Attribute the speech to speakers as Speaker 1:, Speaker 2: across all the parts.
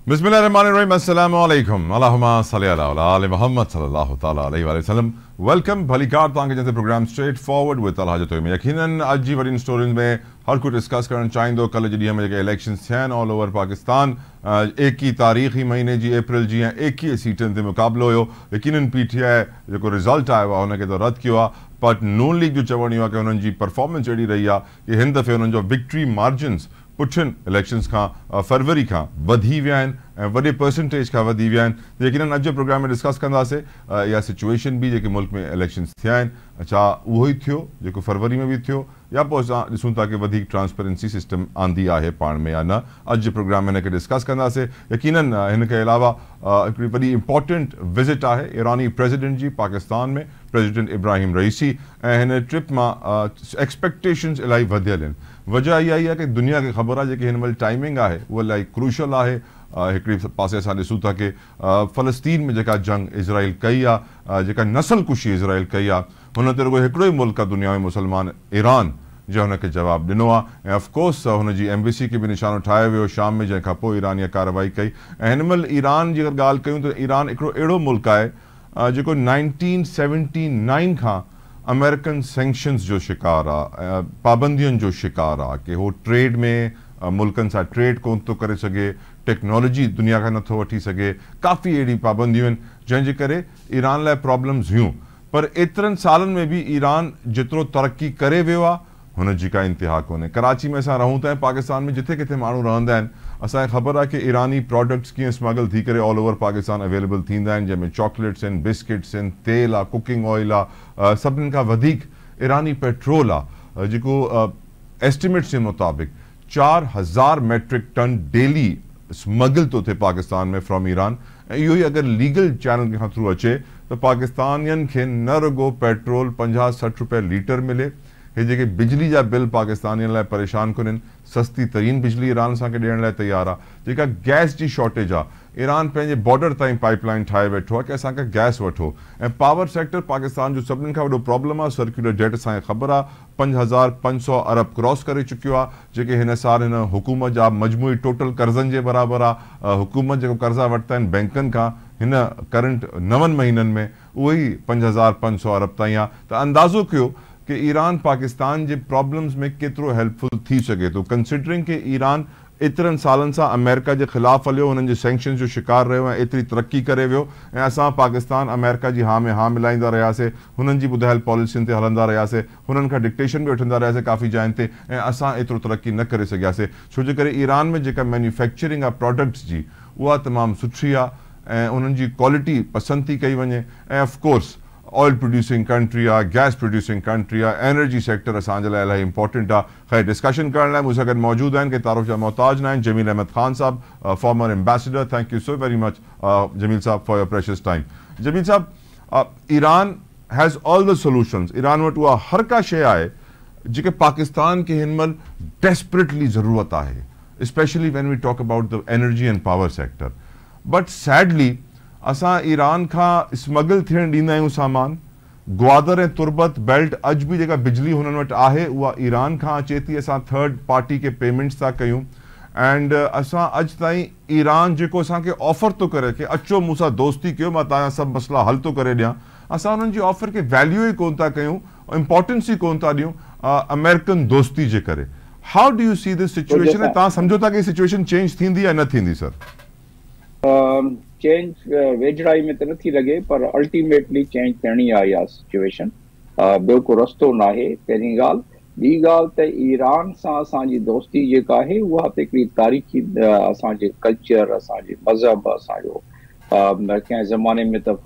Speaker 1: बिस्मिल्लाहिर्रहमानिर्रहीम, अस्सलामु अलैकुम, अल्लाहुम्मा सल्ली अला आले मोहम्मद सल्लल्लाहु तआला अलैहि वसल्लम। वेलकम भलीकार तव्हांखे जैसे programme straight forward with Alhaj में यकीनन अॼु जी वॾी स्टोरियुनि में हर कोई डिस्कस करणु चाहींदो। कल्ह जे ॾींहं में जेके इलेक्शन्स थिया आहिनि ऑल ओवर पाकिस्तान, 21 तारीख़ महीने जी अप्रैल जी ऐं 21 सीटनि ते मुक़ाबिलो हुयो। यकीनन PTI जेको रिज़ल्ट आयो आहे हुनखे त रद्द कयो आहे, बट नून लीग जो चवणु इहो आहे की हुननि जी परफॉर्मेंस अहिड़ी रही आहे कि हिन दफ़े हुननि जो विक्ट्री मार्जिन्स पुठियुनि इलेक्शन्स खां फरवरी खां वधी विया आहिनि ऐं वॾे परसेंटेज खां वधी विया आहिनि। यकीनन अॼु जे प्रोग्राम में डिस्कस कंदासीं इहा सिचुएशन बि जेके मुल्क में इलेक्शन्स थिया आहिनि, छा उहो ई थियो जेको फरवरी में बि थियो, या पोइ असां ॾिसूं था कि वधीक ट्रांसपेरेंसी सिस्टम आंदी आहे पाण में या न। अॼु जे प्रोग्राम में हिनखे डिस्कस कंदासीं। यकीनन हिनखे अलावा हिकिड़ी वॾी इंपॉर्टेंट विज़िट आहे ईरानी प्रेसिडेंट जी पाकिस्तान में, प्रेसिडेंट इब्राहिम रईसी, ऐं हिन ट्रिप मां एक्सपेक्टेशंस इलाही वधियल आहिनि। वजह इहा ई आहे कि दुनिया खे ख़बर आहे जेकी हिन महिल टाइमिंग आहे उहा इलाही क्रूशल आहे। हिकिड़े पासे असां ॾिसूं था कि फ़लस्तीन में जेका जंग इज़राइल कई आहे, जेका नस्लकुशी इज़राइल कई आहे, हुन ते रुॻो हिकिड़ो ई मुल्क आहे दुनिया में मुसलमान, ईरान, जो हुनखे जवाबु ॾिनो आहे। ऐं ऑफकोर्स हुनजी एम्बेसी खे बि निशानो ठाहियो वियो शाम में, जंहिंखां पोइ ईरान इहा कार्रवाई कई। ऐं हिन महिल ईरान जी अगरि ॻाल्हि कयूं त ईरान हिकिड़ो अहिड़ो मुल्क आहे जेको 1979 खां अमेरिकन सेंक्शन्स जो शिकार आहे, पाबंदियुनि जो शिकार आहे कि हो ट्रेड में मुल्कनि सां ट्रेड कोन थो करे सघे, टेक्नोलॉजी दुनिया खां नथो वठी सघे, काफ़ी अहिड़ी पाबंदियूं आहिनि जंहिंजे करे ईरान लाइ प्रॉब्लम्स हुयूं। पर एतिरनि सालनि में बि ईरान जेतिरो तरक़ी करे वियो आहे हुनजी का इंतिहा कोन्हे। कराची में असां रहूं था ऐं पाकिस्तान में जिथे किथे माण्हू रहंदा आहिनि, असांखे ख़बर आहे कि ईरानी प्रोडक्ट्स कीअं स्मगल थी करे ऑल ओवर पाकिस्तान अवेलेबल थींदा आहिनि, जंहिंमें चॉकलेट्स आहिनि, बिस्किट्स आहिनि, तेल आहे, कुकिंग ऑयल आहे, सभिनीनि खां वधीक ईरानी पेट्रोल आहे जेको एस्टिमेट्स जे मुताबिक़ 4000 मेट्रिक टन डेली स्मगल थो थिए पाकिस्तान में फ्रॉम ईरान। ऐं इहो ई अगरि लीगल चैनल खां थ्रू अचे त पाकिस्तानियुनि खे न रुॻो पेट्रोल 50-60 रुपए लीटर मिले, हे जेके बिजली जा बिल पाकिस्तानियुनि लाइ परेशान कोन्हनि, सस्ती तरीन बिजली ईरान असांखे ॾियण लाइ तयारु आहे। जेका गैस जी शॉर्टेज आहे, ईरान पंहिंजे बॉर्डर ताईं पाइपलाइन ठाहे वेठो आहे कि असांखे गैस वठो। ऐं पावर सेक्टर पाकिस्तान जो सभिनीनि खां वॾो प्रॉब्लम आहे। सर्कुलर डेट असांखे ख़बर आहे 5500 अरब क्रॉस करे चुकियो आहे, जेके हिन साल हिन हुकूमत जा मजमूई टोटल कर्ज़नि जे बराबरि आहे। हुकूमत जेको कर्ज़ा वरिता आहिनि बैंकनि खां हिन करंट 9 महीननि में, उहे ई 5500 अरब ताईं आहे। त अंदाज़ो कयो कि ईरान पाकिस्तान जे प्रॉब्लम्स में केतिरो हेल्पफुल थी सघे थो, कंसिडरिंग कि ईरान एतिरनि सालनि सां अमेरिका जे ख़िलाफ़ु हलियो, हुननि जे सैंक्शन्स जो शिकार रहियो ऐं एतिरी तरक़ी करे वियो, ऐं असां पाकिस्तान अमेरिका जी हा में हा मिलाईंदा रहियासीं, हुननि जी ॿुधायल पॉलिसियुनि ते हलंदा रहियासीं, हुननि खां डिक्टेशन बि वठंदा रहियासीं काफ़ी जाइनि ते, ऐं असां एतिरो तरक़ी न करे सघियासीं। छो जे करे ईरान में जेका मैन्युफैक्चरिंग आहे प्रोडक्ट्स जी, उहा तमामु सुठी आहे ऐं उन्हनि जी क्वालिटी पसंदि थी कई वञे। ऐं ऑफकोर्स ऑयल प्रोड्यूसिंग कंट्री आहे, गैस प्रोड्यूसिंग कंट्री आहे, एनर्जी सेक्टर असांजे लाइ इलाही इंपॉर्टेंट आहे। ख़ैर डिस्कशन करण लाइ मूंसां गॾु मौजूदु आहिनि कि तारुफ़ जा मोहताज न आहिनि, जमील अहमद ख़ान साहब, former ambassador. Thank you so very much Jamil साहब for your precious time. Jamil साहब, Iran has all the solutions, Iran वटि उहा हर का शइ आहे जेके पाकिस्तान खे हिन महिल डेस्परेटली ज़रूरत आहे, specially when we talk about the energy and power sector. But sadly असां ईरान खां स्मगल थियण ॾींदा आहियूं सामान। ग्वादर ऐं तुर्बत बेल्ट अॼु बि जेका बिजली हुननि वटि आहे उहा ईरान खां अचे थी, असां थर्ड पार्टी खे पेमेंट्स था कयूं। एंड असां अॼु ताईं ईरान जेको असांखे ऑफर थो करे कि अचो मूंसां दोस्ती कयो, मां तव्हांजा सभु मसइला हल थो करे ॾियां, असां हुननि जी ऑफर खे वैल्यू ई कोन था कयूं, इंपॉर्टेंस ई कोन था ॾियूं अमेरिकन दोस्ती जे करे। How do you see this situation? ऐं तव्हां सम्झो था कि सिचुएशन चेंज थींदी या न थींदी? सर
Speaker 2: चेंज वेझड़ाई में त नथी लॻे, पर अल्टीमेटली चेंज थियणी आहे इहा सिचुएशन, ॿियो को रस्तो न आहे। पहिरीं ॻाल्हि। ॿी ॻाल्हि त ईरान सां असांजी दोस्ती जेका आहे उहा त हिकिड़ी तारीख़ी असांजे कल्चर, असांजे मज़हब, असांजो कंहिं ज़माने में त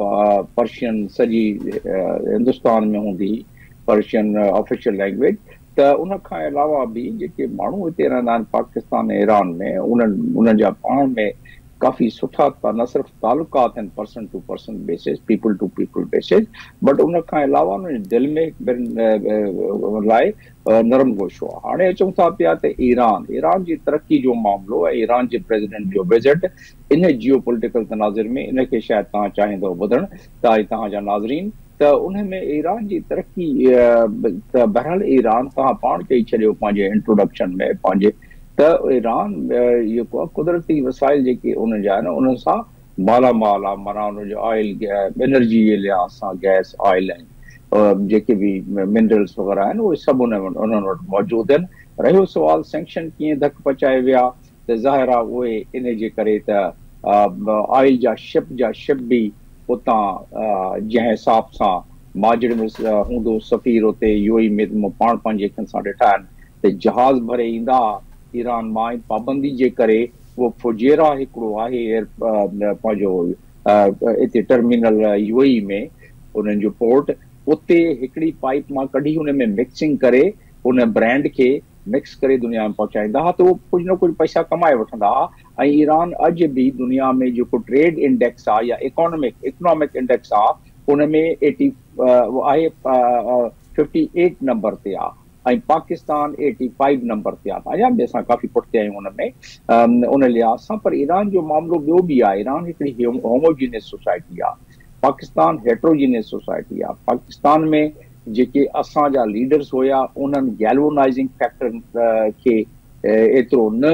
Speaker 2: पर्शियन सॼी हिंदुस्तान में हूंदी हुई, पर्शियन ऑफिशियल लैंग्वेज। त उन खां अलावा बि जेके माण्हू हिते रहंदा आहिनि पाकिस्तान ऐं ईरान में, उन्हनि जा पाण में काफ़ी सुठा न सिर्फ़ तालुकात आहिनि person to person basis, people to people basis, but उन खां अलावा उन्हनि दिलि में लाइ नरम गोशो आहे। हाणे अचूं था पिया त ईरान जी तरक़ी जो मामिलो ऐं ईरान जे प्रेसिडेंट जो विज़िट इन जियो पॉलिटिकल तनाज़ुर में, इनखे शायदि तव्हां चाहींदो ॿुधण तव्हांजा नाज़रीन, त उन में ईरान जी तरक़ी त बहरहाल ईरान तव्हां पाण चई छॾियो पंहिंजे इंट्रोडक्शन में पंहिंजे, त त ईरान जेको आहे कुदरती वसाइल जेके उन जा आहिनि उन्हनि सां मालामाल आहे, माना उनजो ऑयल एनर्जी जे लिहाज़ सां गैस ऑयल आहिनि, जेके बि मिनरल्स वग़ैरह आहिनि उहे सभु उन्हनि वटि मौजूदु आहिनि। रहियो सुवाल सैंक्शन कीअं धक पचाए विया, त ज़ाहिर आहे उहे इन जे करे त ऑयल जा शिप बि उतां जंहिं हिसाब सां माजिड़ में हूंदो सफ़ीर उते यूएई में पाण पंहिंजे अखियुनि सां ॾिठा आहिनि त जहाज़ भरे ईंदा ईरान मां, पाबंदी जे करे उहो फुजेरा हिकिड़ो आहे पंहिंजो हिते टर्मिनल यूएई में उन्हनि जो पोर्ट, उते हिकिड़ी पाइप मां कढी हुन में मिक्सिंग करे उन ब्रांड खे मिक्स करे दुनिया में पहुचाईंदा हुआ, त उहो कुझु न कुझु पैसा कमाए वठंदा हुआ। ऐं ईरान अॼु बि दुनिया में जेको ट्रेड इंडेक्स आहे या इकोनॉमिक इंडेक्स आहे उन में 58 नंबर ते आहे, ऐं पाकिस्तान 85 नंबर ते आहे। अञा बि असां काफ़ी पुठिते आहियूं हुन में उन लिहाज़ सां। पर ईरान जो मामिलो ॿियो बि आहे। ईरान हिकिड़ी होमोजीनियस सोसाइटी आहे, पाकिस्तान हेट्रोजीनियस सोसाइटी आहे। पाकिस्तान में जेके असांजा लीडर्स हुया उन्हनि गैल्वनाइज़िंग फैक्टर खे एतिरो न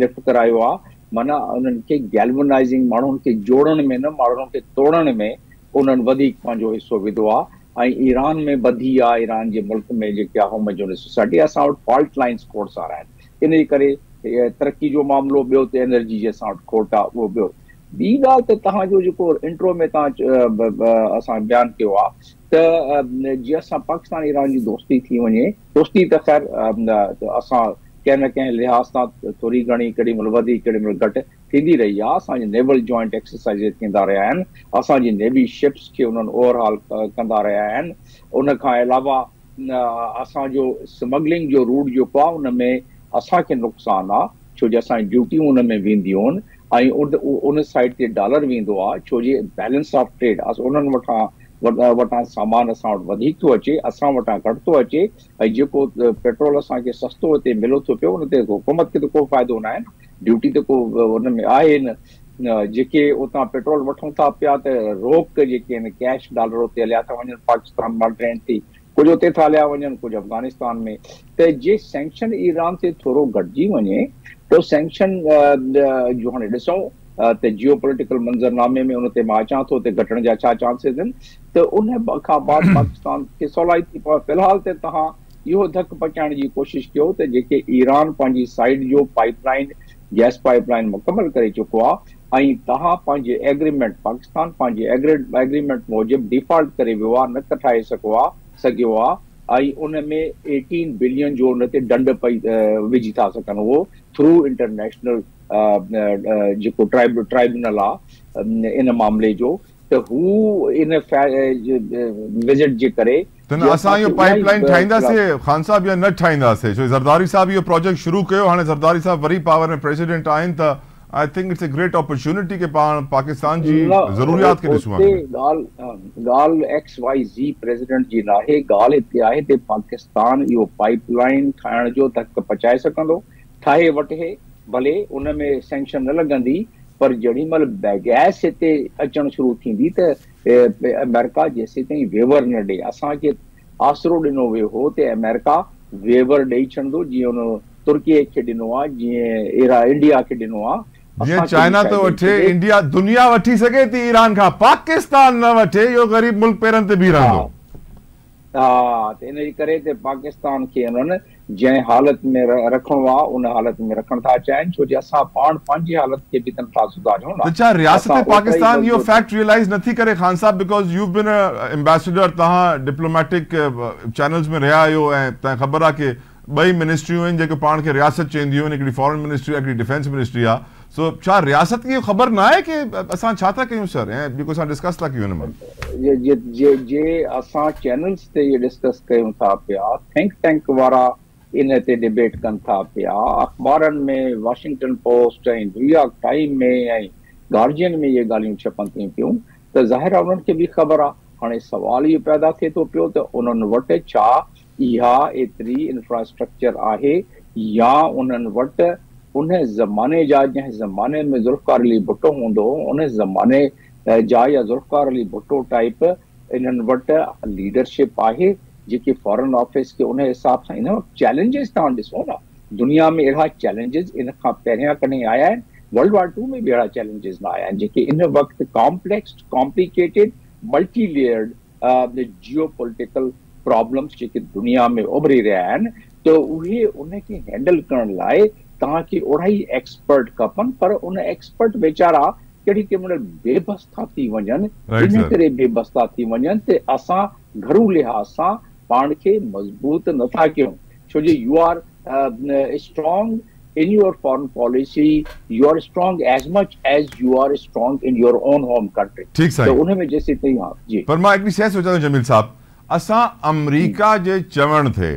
Speaker 2: लिफ्ट करायो आहे, माना उन्हनि खे गैल्वनाइज़िंग माण्हुनि खे जोड़ण में न माण्हुनि खे तोड़ण में उन्हनि वधीक पंहिंजो हिसो विधो आहे। ऐं ईरान में ॿधी आहे, ईरान जे मुल्क में जेके आहे होमोजीनियस सोसाइटी, असां वटि फॉल्ट लाइन्स खोड़ सारा आहिनि। इन करे तरक़ी जो मामिलो ॿियो, त एनर्जी जे असां वटि खोट आहे उहो ॿियो। ॿी ॻाल्हि त तव्हांजो जेको इंट्रो में तव्हां असां बयानु कयो आहे त जीअं असां पाकिस्तान ईरान जी दोस्ती थी वञे, दोस्ती त ख़ैर असां कंहिं न कंहिं लिहाज़ सां थोरी घणी केॾी महिल वधीक केॾी महिल घटि थींदी रही आहे। असांजे नेवल जॉइंट एक्सरसाइज़ थींदा रहिया आहिनि, असांजी नेवी शिप्स खे उन्हनि ओवरहॉल कंदा रहिया आहिनि। उन खां अलावा असांजो स्मगलिंग जो रूट जेको आहे उन में असांखे नुक़सानु आहे, छो जो असांजी ड्यूटियूं उन में वेंदियूं आहिनि ऐं उन साइड ते डॉलर वेंदो आहे, छो जे बैलेंस ऑफ ट्रेड उन्हनि वटां सामान असां वटि वधीक थो अचे, असां वटां घटि थो अचे। ऐं जेको पेट्रोल असांखे सस्तो हिते मिलो थो पियो उन ते हुकूमत खे त को फ़ाइदो न आहे, ड्यूटी त को उन में आहे न। जेके उतां पेट्रोल वठूं था पिया त रोक जेके आहिनि कैश डॉलर उते हलिया था वञनि, पाकिस्तान मां ट्रेंड थी कुझु उते था हलिया वञनि, कुझु अफ़गानिस्तान में। त जे सैंक्शन ईरान ते थोरो घटिजी वञे त सैंक्शन जो हाणे ॾिसूं त जियो पॉलिटिकल मंज़रनामे में उन ते मां अचां थो त घटण जा छा चांसिस आहिनि, त उन खां बाद पाकिस्तान खे सवलाई थी पवे। फ़िलहाल त तव्हां इहो धक पचाइण जी कोशिशि कयो त जेके ईरान पंहिंजी साइड जो पाइपलाइन गैस पाइपलाइन मुकमल करे चुको आहे ऐं तव्हां पंहिंजे एग्रीमेंट पाकिस्तान पंहिंजे एग्रीमेंट मूजिबि डिफॉल्ट करे वियो आहे, न कठाए सघियो आहे ऐं उन में 18 बिलियन जो उन ते दंड विझी था सघनि उहो थ्रू इंटरनेशनल जेको ट्राइब्यूनल आहे इन मामले जो। त हू इन विज़िट जे करे
Speaker 1: असां इहो पाइपलाइन ठाहींदासीं ख़ान साहब या न ठाहींदासीं, छो ज़रदारी साहब इहो प्रोजेक्ट शुरू कयो, हाणे ज़रदारी साहब वरी पावर में प्रेसिडेंट आहिनि, त I think it's a great opportunity के पाण पाकिस्तान जी ज़रूरियात खे ॾिसूं।
Speaker 2: ॻाल्हि XYZ प्रेसिडेंट जी नाहे, ॻाल्हि हिते आहे त पाकिस्तान इहो पाइपलाइन ठाहिण जो धक पचाए सघंदो, ठाहे वठे, भले उन में सैंक्शन न लॻंदी, पर जेॾी महिल गैस हिते अचणु शुरू थींदी त अमेरिका जेसीं ताईं वेवर न ॾे, असांखे आसरो ॾिनो वियो हो त अमेरिका वेवर ॾेई छॾंदो, जीअं उन तुर्कीअ खे ॾिनो आहे, जीअं इंडिया खे ॾिनो आहे।
Speaker 1: जीअं चाइना तो वठे, इंडिया दुनिया वठी सघे थी ईरान खां, पाकिस्तान न वठे, इहो ग़रीब मुल्क पेरनि ते बीह रहंदो।
Speaker 2: हा, त इन करे त पाकिस्तान खे उन्हनि जंहिं हालत में रखणो आहे उन हालत में रखण था चाहिनि, छो जो असां पाण पंहिंजी हालत खे बि था सुधारियूं न।
Speaker 1: छा रियासत पाकिस्तान इहो फैक्ट रियलाइज़ नथी करे ख़ान साहब, बिकॉज़ यू बीन एम्बेसडर, तव्हां डिप्लोमेटिक चैनल्स में रहिया आहियो ऐं तव्हांखे ख़बर आहे कि ॿई मिनिस्ट्रियूं आहिनि जेके पाण खे रियासत चवंदियूं आहिनि, हिकिड़ी फॉरेन मिनिस्ट्री आहे, हिकिड़ी डिफेंस मिनिस्ट्री आहे। सो छा रियासत खे ख़बर न आहे कि असां छा था कयूं सर, ऐं जेको असां डिस्कस था कयूं हिन में?
Speaker 2: जे असां चैनल्स ते इहे डिस्कस कयूं था पिया, थिंक टैंक वारा इन ते डिबेट कनि था पिया, अख़बारनि में वॉशिंगटन पोस्ट ऐं न्यूयॉर्क टाइम में ऐं गार्जियन में इहे ॻाल्हियूं छपनि थियूं पियूं, त ज़ाहिर आहे उन्हनि खे बि ख़बर आहे। हाणे सुवाल इहो पैदा थिए थो पियो त उन्हनि वटि छा इहा एतिरी इंफ्रास्ट्रक्चर आहे, या उन्हनि वटि उन ज़माने जा जंहिं ज़माने में ज़ुल्फ़िकार अली भुट्टो हूंदो उन ज़माने जा या ज़ुल्फ़िकार अली भुट्टो टाइप इन्हनि वटि लीडरशिप आहे जेकी फॉरेन ऑफिस खे उन हिसाब सां इन चैलेंजिस तव्हां ॾिसो न, दुनिया में अहिड़ा चैलेंजिस इन खां पहिरियां कॾहिं आया आहिनि, वर्ल्ड वार II में बि अहिड़ा चैलेंजिस न आया आहिनि जेके इन वक़्तु कॉम्प्लेक्स, कॉम्प्लिकेटेड, मल्टी लेयर्ड जियो पॉलिटिकल प्रॉब्लम्स जेके दुनिया में उभरी रहिया आहिनि, त उहे उनखे हैंडल करण लाइ तव्हांखे ओड़ा ई एक्सपर्ट खपनि, पर उन एक्सपर्ट वेचारा कहिड़ी कंहिं महिल बेबस था थी वञनि, इन करे बेबस था थी वञनि त असां घरू लिहाज़ सां पाण खे मज़बूत नथा कयूं, छो जो you are strong in your foreign policy, you are strong as much as you are strong in your own home country.
Speaker 1: ठीक साईं,
Speaker 2: तो उन्हें में जैसे तई हाँ जी।
Speaker 1: पर मां हिकिड़ी शइ सोचां थो जमील साहब, असां अमरीका जे चवण थे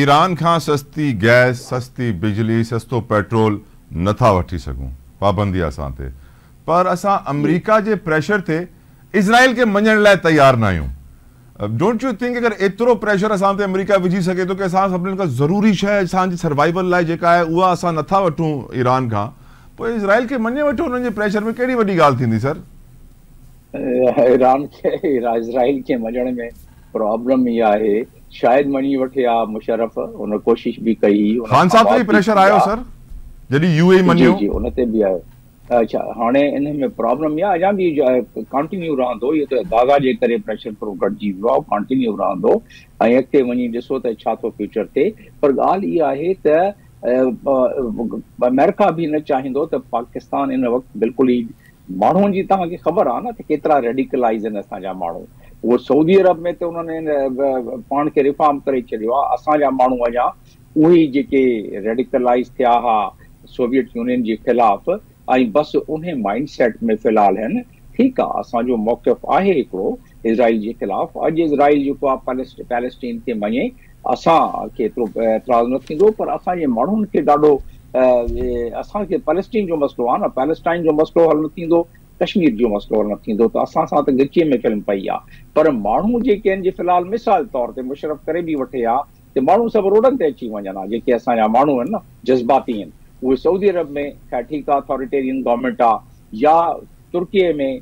Speaker 1: ईरान खां सस्ती गैस, सस्ती बिजली, सस्तो पेट्रोल नथा वठी सघूं, पाबंदी असां ते, पर असां अमरीका जे प्रेशर ते इज़राइल खे मञण लाइ तयार न आहियूं। डोंट यू थिंक अगर एतिरो प्रेशर असां ते अमेरिका विझी सघे थो कि असां सभिनीनि खां ज़रूरी शइ असांजी सर्वाइवल लाइ जेका आहे उहा असां नथा वठूं ईरान खां, पोइ इज़राइल खे मञे वठो उन्हनि जे प्रेशर में, कहिड़ी वॾी ॻाल्हि थींदी सर?
Speaker 2: ईरान खे इज़राइल खे मञण में प्रॉब्लम इहा आहे, शायदि मञी वठे हा मुशर्रफ, उन कोशिश बि कई,
Speaker 1: ख़ान साहब ते बि प्रेशर आयो सर जॾहिं यूएई मञियो?
Speaker 2: जी उन ते बि आयो। अच्छा, हाणे इन में प्रॉब्लम इहा अञा बि कंटिन्यू रहंदो, इहो त गाज़ा जे करे प्रेशर थोरो घटिजी वियो आहे, कंटिन्यू रहंदो ऐं अॻिते वञी ॾिसो त छा थो फ्यूचर थिए। पर ॻाल्हि इहा आहे त अमेरिका बि न चाहींदो त पाकिस्तान इन वक़्तु बिल्कुलु ई माण्हुनि जी, तव्हांखे ख़बर आहे न त केतिरा रेडिकलाइज़ आहिनि असांजा माण्हू, उहो सऊदी अरब में त उन्हनि पाण खे रिफॉर्म करे छॾियो आहे, असांजा माण्हू अञा उहे ई जेके रेडिकलाइज़ थिया हुआ सोवियत यूनियन जे ख़िलाफ़ ऐं बसि उन माइंड सेट में फ़िलहाल आहिनि। ठीकु आहे, असांजो मौक़िफ़ आहे हिकिड़ो इज़राइल जे ख़िलाफ़, अॼु इज़राइल जेको आहे पैलेस्टीन खे मञे, असांखे एतिरो एतिराज़ न थींदो, पर असांजे माण्हुनि खे ॾाढो असांखे पैलेस्टीन जो मसइलो आहे न, पैलेस्टाइन जो मसइलो हल न थींदो, कश्मीर जो मसइलो हल न थींदो, त असां सां त गिचीअ में फिल्म पई आहे। पर माण्हू जेके आहिनि, जे फ़िलहाल मिसाल तौर ते मुशर्रफ करे बि वठे हा त माण्हू सभु रोडनि ते अची वञनि हा, जेके असांजा माण्हू आहिनि न जज़्बाती आहिनि, उहे सऊदी अरब में ठीकु आहे अथॉरिटेरियन गवर्नमेंट आहे, या तुर्कीअ में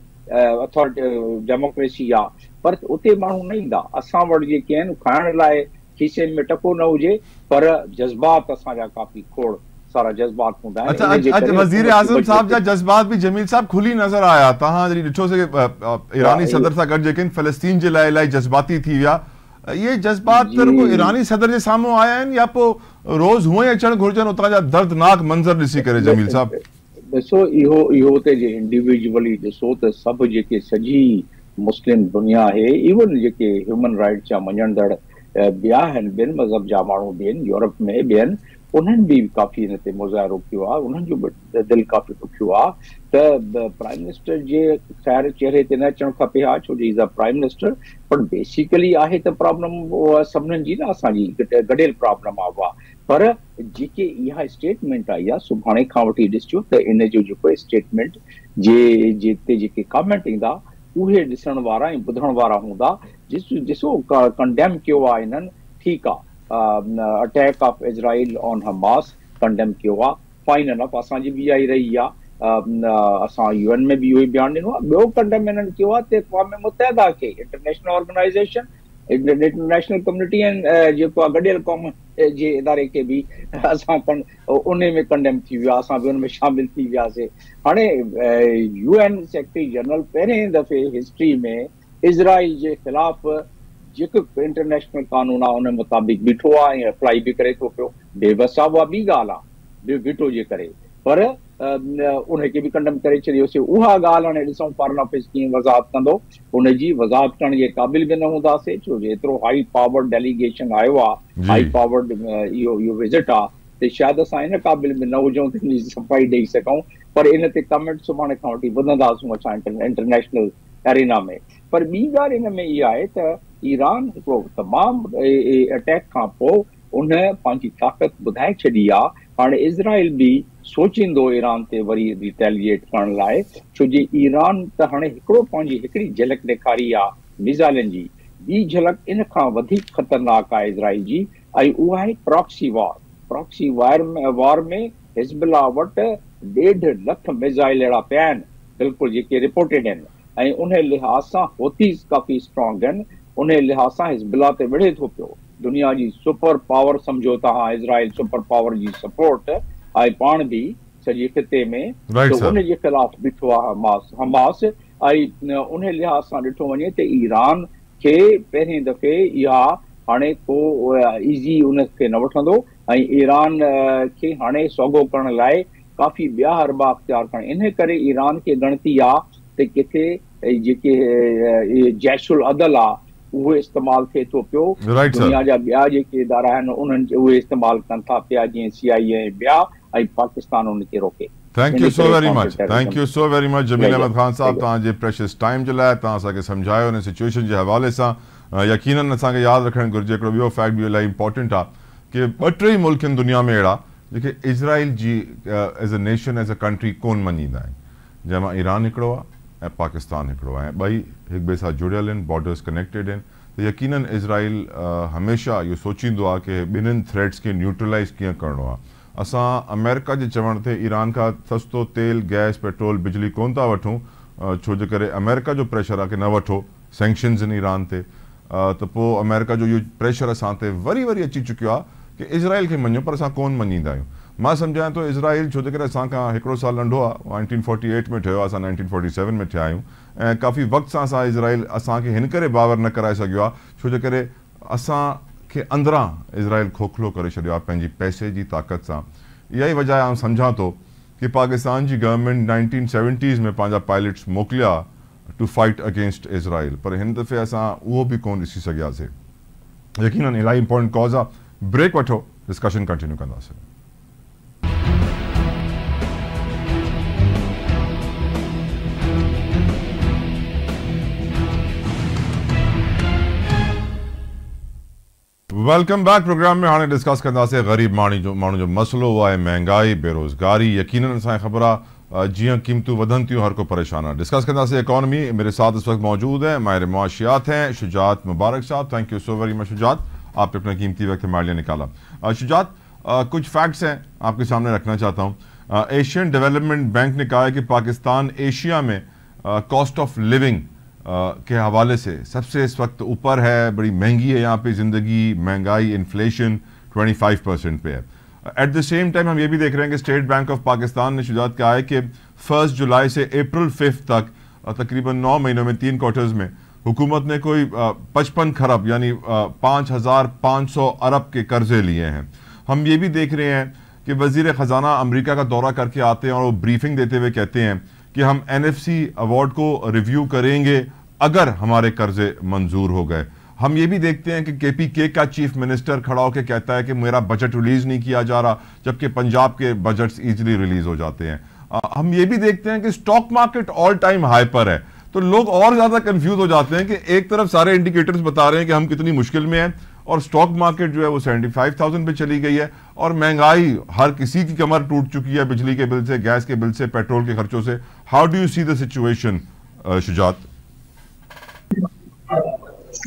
Speaker 2: डेमोक्रेसी आहे, पर उते माण्हू न ईंदा। असां वटि जेके आहिनि खाइण लाइ खीसे में टको न हुजे, पर जज़्बात असांजा काफ़ी खोड़ सारा जज़्बात हूंदा आहिनि।
Speaker 1: अच्छा, वज़ीर आज़म साहब जा जज़्बात भी जमील साहब खुली नज़र आया, तव्हां जॾहिं ॾिठोसीं ईरानी सदर सां गॾु जेके फ़लस्तीन जे लाइ इलाही जज़्बाती थी विया, ये जज़्बात रुगो ईरानी सदर जे साम्हूं आया आहिनि या पोइ रोज़ हूअं ई अचणु घुरिजनि उतां जा दर्दनाक मंज़र ॾिसी करे? जमील साहब
Speaker 2: ॾिसो, इहो त जे इंडिविजुअली ॾिसो त सभु जेके सॼी मुस्लिम दुनिया आहे, इवन जेके ह्यूमन राइट्स जा मञंदड़ ॿिया आहिनि, ॿियनि मज़हब जा माण्हू बि आहिनि यूरोप में ॿियनि, उन्हनि बि काफ़ी हिन ते मुज़ाहिरो कयो आहे, उन्हनि जो बि दिलि काफ़ी दुखियो आहे त प्राइम मिनिस्टर जे ख़ैर चेहरे ते न अचणु खपे हा, छो जो इज़ अ प्राइम मिनिस्टर, पर बेसिकली आहे त प्रॉब्लम सभिनीनि जी न, असांजी गॾियल प्रॉब्लम आहे उहा। पर जेके इहा स्टेटमेंट आई आहे, सुभाणे खां वठी ॾिसजो त इन जो जेको स्टेटमेंट ते जेके कमेंट ईंदा उहे ॾिसण वारा ऐं ॿुधण वारा हूंदा। ॾिसो कंडेम कयो आहे इन्हनि, ठीकु आहे, attack of Israel on Hamas condemn कयो आहे, फाइन इनफ, असांजी बि आई रही आहे, असां UN में बि इहो ई बयानु ॾिनो आहे। ॿियो कंडेम इन्हनि कयो आहे त अक़वाम मुतहिदा खे, इंटरनेशनल ऑर्गेनाइज़ेशन, इंटरनेशनल कम्युनिटी ऐं जेको आहे गॾियल क़ौम जे इदारे खे बि असां उन में कंडेम थी वियो आहे, असां बि उन में शामिल थी वियासीं। हाणे UN सेक्रेटरी जनरल पहिरें दफ़े हिस्ट्री में इज़राइल जे ख़िलाफ़ जेको इंटरनेशनल कानून आहे उन मुताबिक़ बीठो आहे ऐं अप्लाई बि करे थो पियो, बेबस आहे, उहा ॿी ॻाल्हि आहे, बीठो जे करे, पर उनखे बि कंडम करे छॾियोसीं। उहा ॻाल्हि हाणे ॾिसूं फॉरेन ऑफिस कीअं वज़ाहत कंदो, उनजी वज़ाहत करण जे क़ाबिल बि न हूंदासीं, छो जो एतिरो हाई पावर्ड डेलीगेशन आयो आहे, हाई पावर्ड इहो विज़िट आहे, त शायदि असां इन क़ाबिल बि न हुजूं त हिनजी सफ़ाई ॾेई सघूं, पर इन ते कमेंट सुभाणे खां वठी ॿुधंदासूं असां इंटरनेशनल एरिना में। पर ॿी ॻाल्हि इन में इहा आहे त ईरान हिकिड़ो तमामु अटैक खां पोइ उन पंहिंजी ताक़त ॿुधाए छॾी आहे। हाणे इज़राइल बि सोचींदो ईरान ते वरी रिटेलिएट करण लाइ, छो जो ईरान त हाणे हिकिड़ो पंहिंजी हिकिड़ी झलक ॾेखारी आहे मिसाइलनि जी, ॿी झलक इन खां वधीक ख़तरनाक आहे इज़राइल जी, ऐं उहा आहे प्रॉक्सी वॉर। प्रॉक्सी वॉर में हिज़्बुल्ला वटि 1.5 लख मिसाइल अहिड़ा पिया आहिनि, बिल्कुलु जेके रिपोर्टेड आहिनि, ऐं उन लिहाज़ सां होतीज़ काफ़ी स्ट्रॉन्ग आहिनि, उन लिहाज़ सां हिज़्बुल्ला ते विढ़े थो पियो। दुनिया जी सुपर पावर समझो तव्हां इज़राइल सुपर पावर जी सपोर्ट आहे पाण बि सॼे खिते में,
Speaker 1: राइट
Speaker 2: त
Speaker 1: सर।
Speaker 2: उन जे ख़िलाफ़ बीठो आहे हमास ऐं उन लिहाज़ सां ॾिठो वञे त ईरान खे पहिरें दफ़े इहा हाणे को इज़ी उनखे न वठंदो ऐं ईरान खे हाणे सोगो करण लाइ काफ़ी ॿिया हरबा अख़्तियार करण, इन करे ईरान खे ॻणती आहे त किथे जेके जैशुल अदल आहे उहो इस्तेमालु थिए थो पियो,
Speaker 1: राइट सर।
Speaker 2: दुनिया जा ॿिया जेके इदारा आहिनि उन्हनि उहे इस्तेमालु कनि था पिया, जीअं CIA ऐं ॿिया, ऐं पाकिस्तान उनखे रोके।
Speaker 1: Thank you so very much, thank you so very much Jamil Ahmed Khan साहब, तव्हांजे प्रेशियस टाइम जे लाइ। तव्हां असांखे सम्झायो हिन सिचुएशन जे हवाले सां। यकीनन असांखे यादि रखणु घुरिजे हिकिड़ो ॿियो फैक्ट बि इलाही इंपॉर्टेंट आहे कि 2-3 मुल्क आहिनि दुनिया में अहिड़ा जेके इज़राइल जी as a nation as a country कोन मञींदा आहिनि, जंहिंमां ईरान हिकिड़ो आहे ऐं पाकिस्तान हिकिड़ो आहे, ऐं ॿई हिक ॿिए सां जुड़ियल आहिनि, बॉर्डर्स कनेक्टेड आहिनि। त यकीनन इज़राइल हमेशह इहो सोचींदो आहे कि ॿिन्हिनि थ्रेट्स खे न्यूट्रलाइज़ कीअं करिणो आहे। असां अमेरिका जे चवण ते ईरान खां सस्तो तेल, गैस, पेट्रोल, बिजली कोन था वठूं, छो जे करे अमेरिका जो प्रेशर आहे कि न वठो, सैंक्शन्स आहिनि ईरान ते। त पोइ अमेरिका जो इहो प्रेशर असां ते वरी अची चुकियो आहे कि इज़राइल खे मञो, पर असां कोन मञींदा आहियूं। मां सम्झां थो इज़राइल छो जे करे असां खां हिकिड़ो साल नंढो आहे, 1948 में ठहियो आहे, असां 1947 में थिया आहियूं, ऐं काफ़ी वक़्त सां असां इज़राइल असांखे हिन करे बावर न कराए सघियो आहे छो जे करे असांखे अंदरां इज़राइल खोखलो करे छॾियो आहे पंहिंजी पैसे जी ताक़त सां। इहा ई वजह आउं सम्झां थो कि पाकिस्तान जी गवर्नमेंट 1970s में पंहिंजा पायलट्स मोकिलिया टू फाइट अगेंस्ट इज़राइल, पर हिन दफ़े असां उहो बि कोन ॾिसी सघियासीं। यकीनन इलाही इंपॉर्टेंट कॉज़ आहे। ब्रेक वठो, डिस्कशन कंटिन्यू कंदासीं। Welcome back. प्रोग्राम में हाणे डिस्कस कंदासीं ग़रीब माण्हू जो मसलो, उहा आहे महांगाई, बेरोज़गारी। यकीनन असांखे ख़बर आहे जियां कीमतूं वधनि थियूं हर को परेशान आहे। डिस्कस कंदासीं इकॉनमी। मेरे साथ इस वक्त मौजूद हैं माहिर मुआशियात हैं शुजात मुबारक साहब। Thank you so very much Shujaat, आपने अपना कीमती वक्त हमारे लिए निकाला। शुजात, कुछ फैक्ट्स हैं आपके सामने रखना चाहता हूँ। एशियन डेवलपमेंट बैंक ने कहा है कि पाकिस्तान एशिया में कॉस्ट ऑफ लिविंग के हवाले से सबसे इस वक्त ऊपर है, बड़ी महंगी है यहाँ पे ज़िंदगी, महंगाई, इन्फ्लेशन 25% पे है। एट द सेम टाइम हम ये भी देख रहे हैं कि स्टेट बैंक ऑफ पाकिस्तान ने शुजात कहा है कि 1 जुलाई से अप्रैल 5 तक तकरीबन 9 महीनों में 3 क्वार्टर्स में हुकूमत ने कोई 55 खरब यानी 5,500 अरब के कर्जे लिए हैं। हम ये भी देख रहे हैं कि वज़ीर ख़जाना अमेरिका का दौरा करके आते हैं और वो ब्रीफिंग देते हुए कहते हैं कि हम NFC अवार्ड को रिव्यू करेंगे अगर हमारे कर्जे मंजूर हो गए। हम ये भी देखते हैं कि KPK का चीफ मिनिस्टर खड़ा होकर कहता है कि मेरा बजट रिलीज नहीं किया जा रहा, जबकि पंजाब के बजट्स इजीली रिलीज हो जाते हैं। हम ये भी देखते हैं कि stock market all time high पर है, तो लोग और ज्यादा कंफ्यूज हो जाते हैं कि एक तरफ सारे इंडिकेटर्स बता रहे हैं कि हम कितनी मुश्किल में हैं और स्टॉक मार्केट जो है वो 75,000 पे चली गई है और महंगाई हर किसी की कमर टूट चुकी है, बिजली के बिल से, गैस के बिल से, पेट्रोल के खर्चों से। How do you see the situation Shujaat?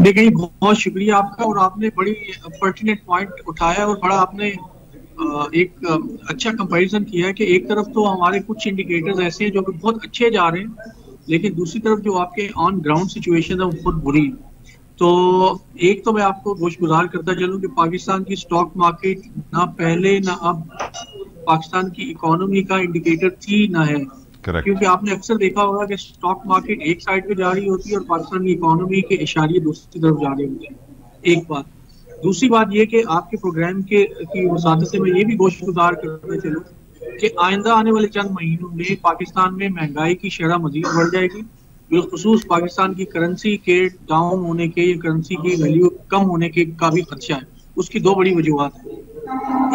Speaker 3: देखिए, बहुत शुक्रिया आपका, और आपने बड़ी पर्टिनेंट पॉइंट उठाया और बड़ा आपने एक अच्छा कंपैरिजन किया है कि एक तरफ तो हमारे कुछ इंडिकेटर्स ऐसे हैं जो कि बहुत अच्छे जा रहे हैं, लेकिन दूसरी तरफ जो आपके ऑन ग्राउंड सिचुएशन है वो बहुत बुरी है। तो एक तो मैं आपको गोशगुजार करता चलूं कि पाकिस्तान की स्टॉक मार्केट ना पहले ना अब पाकिस्तान की इकोनॉमी का इंडिकेटर थी ना है। Correct. क्योंकि आपने अक्सर देखा होगा कि स्टॉक मार्केट एक साइड पे जा रही होती है और पाकिस्तान की इकोनॉमी के इशारे दूसरी तरफ जा रहे होते हैं। एक बात। दूसरी बात ये कि आपके प्रोग्राम की वसात से मैं ये भी गोशगुजार करता चलूं कि आइंदा आने वाले चंद महीनों में पाकिस्तान में महंगाई की शरह मजीद बढ़ जाएगी, बिलखुसूस पाकिस्तान की करेंसी के डाउन होने के या करेंसी की वैल्यू कम होने के का भी खदशा है। उसकी दो बड़ी वजूहत है।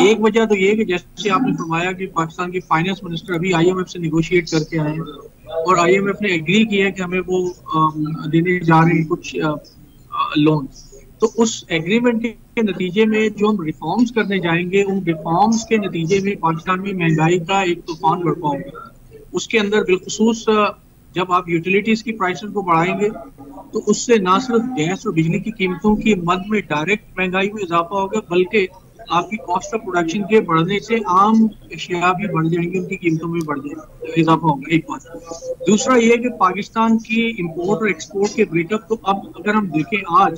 Speaker 3: एक वजह तो ये कि जैसे आपने फरमाया कि पाकिस्तान के फाइनेंस मिनिस्टर अभी IMF से निगोशिएट करके आए हैं और IMF ने एग्री किया है कि हमें वो देने जा रहे हैं कुछ लोन। तो उस एग्रीमेंट के नतीजे में जो हम रिफॉर्म्स करने जाएंगे, उन रिफॉर्म्स के नतीजे में पाकिस्तान में महंगाई का एक तूफान बढ़ पाएगा। उसके अंदर बिलखुसूस जब आप यूटिलिटीज की प्राइसेस को बढ़ाएंगे तो उससे ना सिर्फ गैस और बिजली की कीमतों की मद में डायरेक्ट महंगाई में इजाफा होगा, बल्कि आपकी कॉस्ट ऑफ प्रोडक्शन के बढ़ने से आम अशिया भी बढ़ जाएंगी, उनकी कीमतों में बढ़ जाएगा, इजाफा होगा। एक बात। दूसरा ये कि पाकिस्तान की इंपोर्ट और एक्सपोर्ट के ब्रेकअप, तो अब अगर हम देखें आज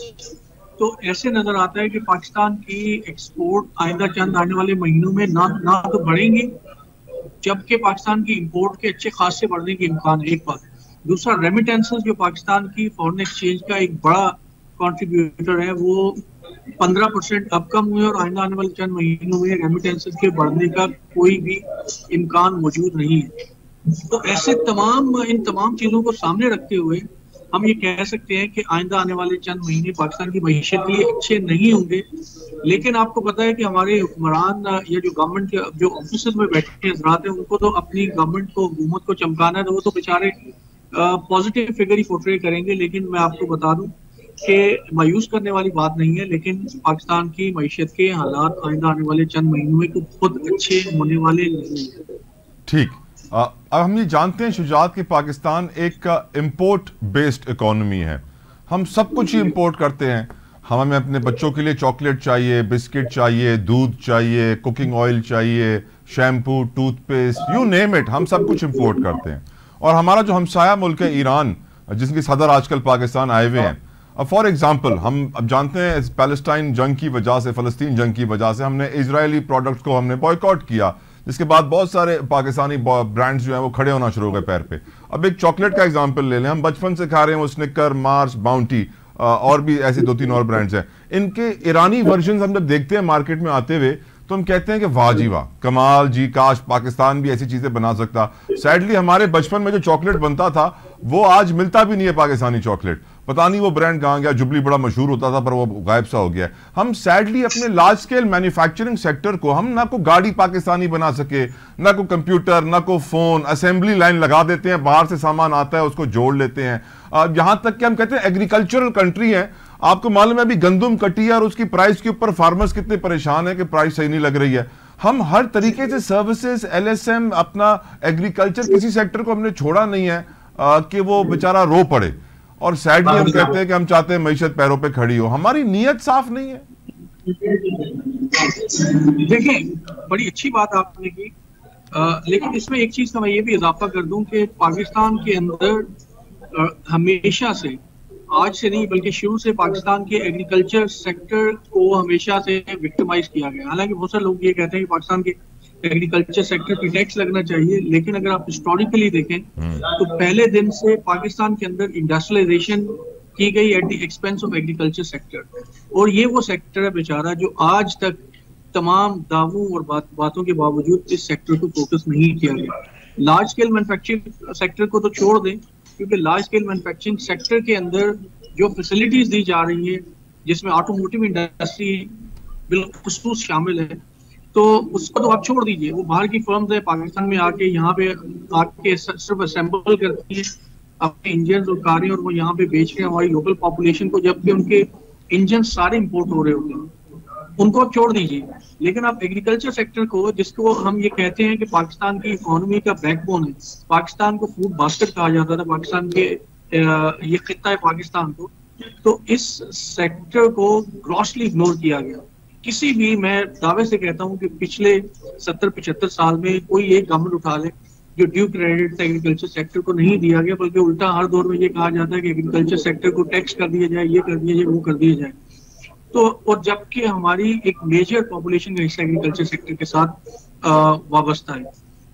Speaker 3: तो ऐसे नजर आता है कि पाकिस्तान की एक्सपोर्ट आइंदा चंद आने वाले महीनों में ना तो बढ़ेंगी, जबकि पाकिस्तान की इंपोर्ट के अच्छे खासे बढ़ने के इम्कान। एक बात, दूसरा रेमिटेंसेस जो पाकिस्तान की फॉरेन एक्सचेंज का एक बड़ा कंट्रीब्यूटर है, वो 15% अब कम हुए और आइंदा आने वाले चंद महीनों में रेमिटेंसेस के बढ़ने का कोई भी इम्कान मौजूद नहीं है। तो ऐसे इन तमाम चीजों को सामने रखते हुए हम ये कह सकते हैं कि आइंदा आने वाले चंद महीने पाकिस्तान की मईशत के लिए अच्छे नहीं होंगे। लेकिन आपको पता है कि हमारे हुक्मरान या जो गवर्नमेंट के जो ऑफिस में बैठे हजरात हैं, उनको तो अपनी गवर्नमेंट को, हुकूमत को चमकाना है, तो वो तो बेचारे पॉजिटिव फिगर ही पोर्ट्रे करेंगे। लेकिन मैं आपको बता दूं कि मायूस करने वाली बात नहीं है, लेकिन पाकिस्तान की मईशत के हालात आइंदा आने वाले चंद महीनों में बहुत अच्छे होने वाले नहीं है।
Speaker 1: ठीक, अब हम ये जानते हैं शुजात कि पाकिस्तान एक इंपोर्ट बेस्ड इकोनॉमी है। हम सब कुछ ही इंपोर्ट करते हैं। हमें अपने बच्चों के लिए चॉकलेट चाहिए, बिस्किट चाहिए, दूध चाहिए, कुकिंग ऑयल चाहिए, shampoo, toothpaste, you name it, हम सब कुछ इंपोर्ट करते हैं। और हमारा जो हमसाया मुल्क है ईरान, जिसके सदर आजकल पाकिस्तान आए हुए हैं, अब फॉर एग्जाम्पल हम अब जानते हैं इस पैलेस्टाइन जंग की वजह से, फ़लस्तीन जंग की वजह से हमने इजरायली प्रोडक्ट्स को हमने बॉयकॉट किया, जिसके बाद बहुत सारे पाकिस्तानी ब्रांड्स जो हैं वो खड़े होना शुरू हो गए पैर पे। अब एक चॉकलेट का एग्जांपल ले लें, हम बचपन से खा रहे हैं वो स्निकर, मार्स, बाउंटी और भी ऐसे 2-3 और ब्रांड्स हैं। इनके ईरानी वर्जन हम जब देखते हैं मार्केट में आते हुए तो हम कहते हैं कि वाह जी वाह, कमाल जी, काश पाकिस्तान भी ऐसी चीजें बना सकता। सैडली हमारे बचपन में जो चॉकलेट बनता था वो आज मिलता भी नहीं है, पाकिस्तानी चॉकलेट। पता नहीं वो ब्रांड कहाँ गया, जुबली बड़ा मशहूर होता था पर वो गायब सा हो गया है। हम सैडली अपने लार्ज स्केल मैन्युफैक्चरिंग सेक्टर को, हम ना को गाड़ी पाकिस्तानी बना सके, ना को कंप्यूटर, ना को फोन, असेंबली लाइन लगा देते हैं, बाहर से सामान आता है उसको जोड़ लेते हैं। यहां तक कि हम कहते हैं एग्रीकल्चरल कंट्री है। आपको मालूम है अभी गंदुम कटी है और उसकी प्राइस के ऊपर फार्मर्स कितने परेशान है कि प्राइस सही नहीं लग रही है। हम हर तरीके से सर्विसेज, LSM, अपना एग्रीकल्चर, किसी सेक्टर को हमने छोड़ा नहीं है कि वो बेचारा रो पड़े। और सैडली हम कहते हैं कि हम चाहते हैं मईशत पैरों पे खड़ी हो। हमारी नीयत साफ नहीं है।
Speaker 3: देखिए, बड़ी अच्छी बात आपने की, लेकिन इसमें एक चीज का मैं ये भी इजाफा कर दूं कि पाकिस्तान के अंदर हमेशा से, आज से नहीं बल्कि शुरू से, पाकिस्तान के एग्रीकल्चर सेक्टर को हमेशा से विक्टिमाइज किया गया। हालांकि बहुत सारे लोग ये कहते हैं कि पाकिस्तान के एग्रीकल्चर सेक्टर पे टैक्स लगना चाहिए, लेकिन अगर आप हिस्टोरिकली देखें तो पहले दिन से पाकिस्तान के अंदर इंडस्ट्रियलाइजेशन की गई at the expense of agriculture sector. और ये वो सेक्टर है बेचारा जो आज तक तमाम दावों और बातों के बावजूद इस सेक्टर को फोकस नहीं किया गया। लार्ज स्केल मैन्युफैक्चरिंग सेक्टर को तो छोड़ दें, क्योंकि लार्ज स्केल मैन्युफैक्चरिंग सेक्टर के अंदर जो फैसिलिटीज दी जा रही है, जिसमें ऑटोमोटिव इंडस्ट्री बिल्कुल शामिल है, तो उसको तो आप छोड़ दीजिए। वो बाहर की फर्म्स है, पाकिस्तान में आके यहाँ पे आके सिर्फ असेंबल करती है अपने इंजन और कारें, और वो यहाँ पे बेच रहे हैं हमारी लोकल पॉपुलेशन को, जबकि उनके इंजन सारे इंपोर्ट हो रहे होते हैं। उनको आप छोड़ दीजिए। लेकिन आप एग्रीकल्चर सेक्टर को, जिसको हम ये कहते हैं कि पाकिस्तान की इकोनॉमी का बैकबोन है, पाकिस्तान को फूड बास्केट कहा जाता था, पाकिस्तान के ये खित्ता है पाकिस्तान को, तो इस सेक्टर को ग्रॉसली इग्नोर किया गया। किसी भी, मैं दावे से कहता हूं कि पिछले 70-75 साल में कोई एक गवर्नमेंट उठा ले जो ड्यू क्रेडिट एग्रीकल्चर सेक्टर को नहीं दिया गया, बल्कि उल्टा हर दौर में ये कहा जाता है कि एग्रीकल्चर सेक्टर को टैक्स कर दिया जाए, ये कर दिया जाए, वो कर दिया जाए। तो और जबकि हमारी एक मेजर पॉपुलेशन का हिस्सा एग्रीकल्चर सेक्टर के साथ वाबस्ता है।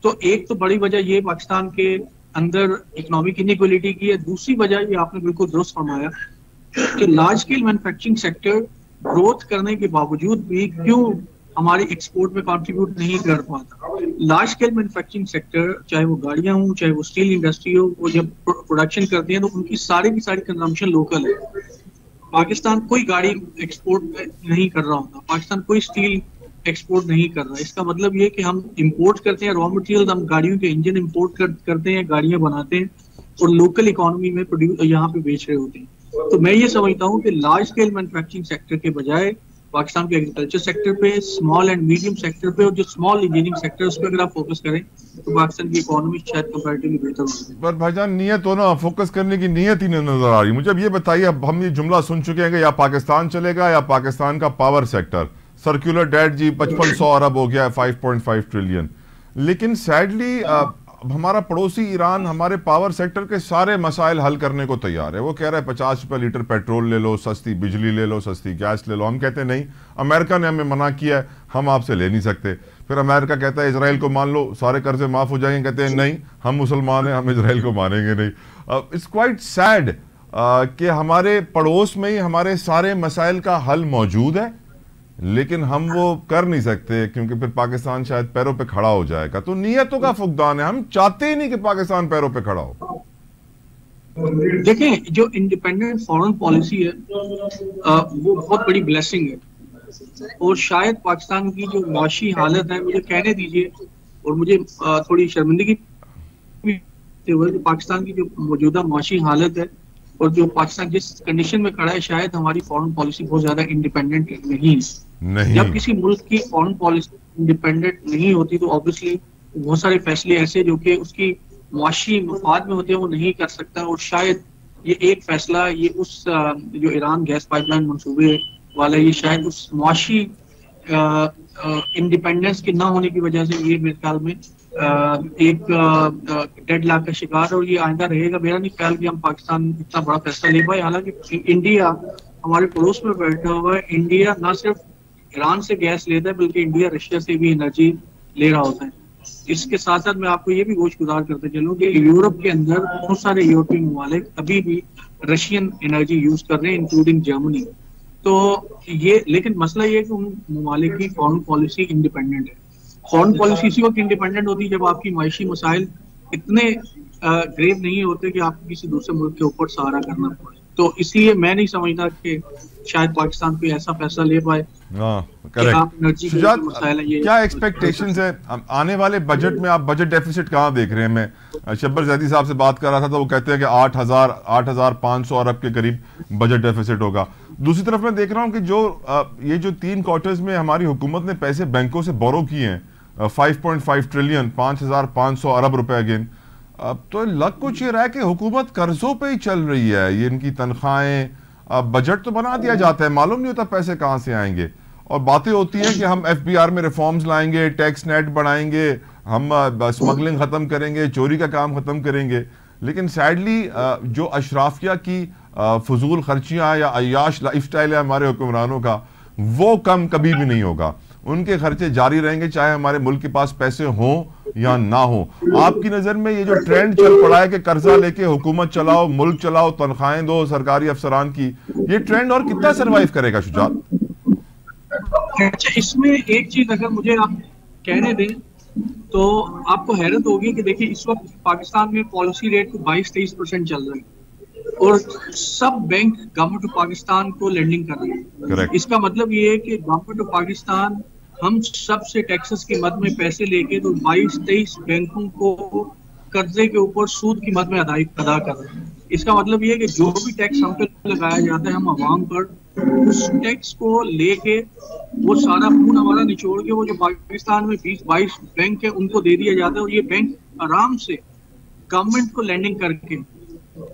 Speaker 3: तो एक तो बड़ी वजह ये पाकिस्तान के अंदर इकोनॉमिक इनइक्वालिटी की है। दूसरी वजह ये आपने बिल्कुल दुरुस्त फरमाया कि large scale manufacturing sector growth करने के बावजूद भी क्यों हमारे एक्सपोर्ट में कंट्रीब्यूट नहीं कर पाता। लार्ज स्केल मैन्युफैक्चरिंग सेक्टर, चाहे वो गाड़ियां हो, चाहे वो स्टील इंडस्ट्री हो, वो जब प्रोडक्शन करते हैं तो उनकी सारी की सारी कंजम्पशन लोकल है। पाकिस्तान कोई गाड़ी एक्सपोर्ट नहीं कर रहा होता, पाकिस्तान कोई स्टील एक्सपोर्ट नहीं कर रहा। इसका मतलब ये कि हम इंपोर्ट करते हैं रॉ मटेरियल, हम गाड़ियों के इंजन इंपोर्ट करते हैं, गाड़ियां बनाते हैं और लोकल इकोनॉमी में प्रोड्यूस यहाँ पे बेच रहे होते हैं। तो मैं ये समझता हूँ कि लार्ज स्केल मैन्युफैक्चरिंग सेक्टर के बजाय पाकिस्तान के एग्रीकल्चर सेक्टर पे, स्मॉल एंड मीडियम सेक्टर पे और जो स्मॉल इंजीनियरिंग सेक्टर है उस पर अगर आप फोकस करें तो पाकिस्तान की इकोनॉमी शायद कंपैरेटिवली बेहतर होगी।
Speaker 1: पर भाईजान नीयत हो ना, फोकस करने की नीयत ही नहीं नजर आ रही मुझे। अब ये बताइए, अब हम ये जुमला सुन चुके हैं कि या पाकिस्तान चलेगा या पाकिस्तान का पावर सेक्टर, सर्कुलर डेट जी 5500 अरब हो गया है, 5.5 ट्रिलियन। लेकिन सैडली हमारा पड़ोसी ईरान हमारे पावर सेक्टर के सारे मसाइल हल करने को तैयार है। वो कह रहा है 50 रुपये लीटर पेट्रोल ले लो, सस्ती बिजली ले लो, सस्ती गैस ले लो। हम कहते हैं नहीं, अमेरिका ने हमें मना किया है, हम आपसे ले नहीं सकते। फिर अमेरिका कहता है इसराइल को मान लो, सारे कर्जे माफ़ हो जाएंगे। कहते हैं नहीं, हम मुसलमान हैं, हम इसराइल को मानेंगे नहीं। इट्स क्वाइट सैड कि हमारे पड़ोस में ही हमारे सारे मसाइल का हल मौजूद है, लेकिन हम वो कर नहीं सकते क्योंकि फिर पाकिस्तान शायद पैरों पे खड़ा हो जाएगा। तो नीयतों का फुकदान है, हम चाहते ही नहीं कि पाकिस्तान पैरों पे खड़ा हो।
Speaker 3: देखें, जो इंडिपेंडेंट फॉरेन पॉलिसी है वो बहुत बड़ी ब्लेसिंग है, और शायद पाकिस्तान की जो माशी हालत है, मुझे कहने दीजिए, और मुझे थोड़ी शर्मिंदगी भी, पाकिस्तान की जो मौजूदा माशी हालत है और जो पाकिस्तान जिस कंडीशन में खड़ा है, शायद हमारी फॉरेन पॉलिसी बहुत ज्यादा इंडिपेंडेंट नहीं है। जब किसी मुल्क की फॉरेन पॉलिसी इंडिपेंडेंट नहीं होती तो ऑब्वियसली बहुत सारे फैसले ऐसे जो कि उसकी मुआशी मफाद में होते हैं वो नहीं कर सकता। और शायद ये एक फैसला, ये उस जो ईरान गैस पाइपलाइन मंसूबे वाला, ये शायद उस मुआशी इंडिपेंडेंस के ना होने की वजह से ये मेरे ख्याल में एक डेडलॉक का शिकार, और ये आइंदा रहेगा। मेरा नहीं ख्याल कि हम पाकिस्तान इतना बड़ा फैसला ले पाए। हालांकि इंडिया हमारे पड़ोस में बैठा हुआ है, इंडिया ना सिर्फ ईरान से गैस लेता है बल्कि इंडिया रशिया से भी एनर्जी ले रहा होता है। इसके साथ साथ मैं आपको ये भी गोशगुजार करते चलूं कि यूरोप के अंदर बहुत सारे यूरोपियन ममालिक अभी भी रशियन एनर्जी यूज कर रहे हैं, इंक्लूडिंग जर्मनी। तो ये, लेकिन मसला ये है कि उन ममालिक की फॉरेन पॉलिसी इंडिपेंडेंट है। फॉरेन पॉलिसी इसी वक्त इंडिपेंडेंट होती है जब आपकी मायशी मसाइल इतने ग्रेव नहीं होते कि आपको किसी दूसरे मुल्क के ऊपर सहारा करना पड़े। तो इसलिए मैं नहीं समझता कि शायद पाकिस्तान कोई ऐसा फैसला ले पाए।
Speaker 1: शुजात, क्या एक्सपेक्टेशंस है आने वाले बजट में? आप बजट डेफिसिट कहाँ देख रहे हैं? मैं शब्बर जैदी साहब से बात कर रहा था तो वो कहते हैं कि 8,500 अरब के करीब बजट डेफिसिट होगा। दूसरी तरफ मैं देख रहा हूँ कि ये जो 3 क्वार्टर्स में हमारी हुकूमत ने पैसे बैंकों से बोरो किए हैं, 5.5 ट्रिलियन, 5,500 अरब रुपए अगेन। तो लग कुछ ये रहा है कि हुकूमत कर्जों पे ही चल रही है। ये इनकी तनख्वाहें, बजट तो बना दिया जाता है, मालूम नहीं होता पैसे कहाँ से आएंगे। और बातें होती हैं कि हम FBR में रिफॉर्म्स लाएंगे, टैक्स नेट बढ़ाएंगे, हम स्मगलिंग ख़त्म करेंगे, चोरी का काम ख़त्म करेंगे। लेकिन सैडली जो अशराफिया की फजूल खर्चियाँ या अय्याश लाइफस्टाइल है हमारे हुक्मरानों का, वो कम कभी भी नहीं होगा। उनके खर्चे जारी रहेंगे चाहे हमारे मुल्क के पास पैसे हों या ना हो। आपकी नजर में ये जो ट्रेंड चल पड़ा है कि कर्जा लेके हुकूमत चलाओ, मुल्क चलाओ, तनख्वाहें दो सरकारी अफसरान की, ये ट्रेंड और कितना सरवाइव करेगा शुजात?
Speaker 3: अच्छा, इसमें एक चीज अगर मुझे आप कहने दें तो आपको हैरत होगी कि देखिए इस वक्त पाकिस्तान में पॉलिसी रेट 22-23% चल रहा है और सब बैंक गवर्नमेंट ऑफ पाकिस्तान को लेंडिंग कर रहे हैं। इसका मतलब ये है कि गवर्नमेंट ऑफ पाकिस्तान हम सबसे टैक्सेस की मद में पैसे लेके तो 22-23 बैंकों को कर्जे के ऊपर सूद की मद में अदा कर रहे हैं। इसका मतलब ये है कि जो भी टैक्स हम पे लगाया जाता है, हम आवाम पर उस टैक्स को लेके वो सारा खून हमारा निचोड़ के वो जो पाकिस्तान में 20-22 बैंक है उनको दे दिया जाता है, और ये बैंक आराम से गवर्नमेंट को लैंडिंग करके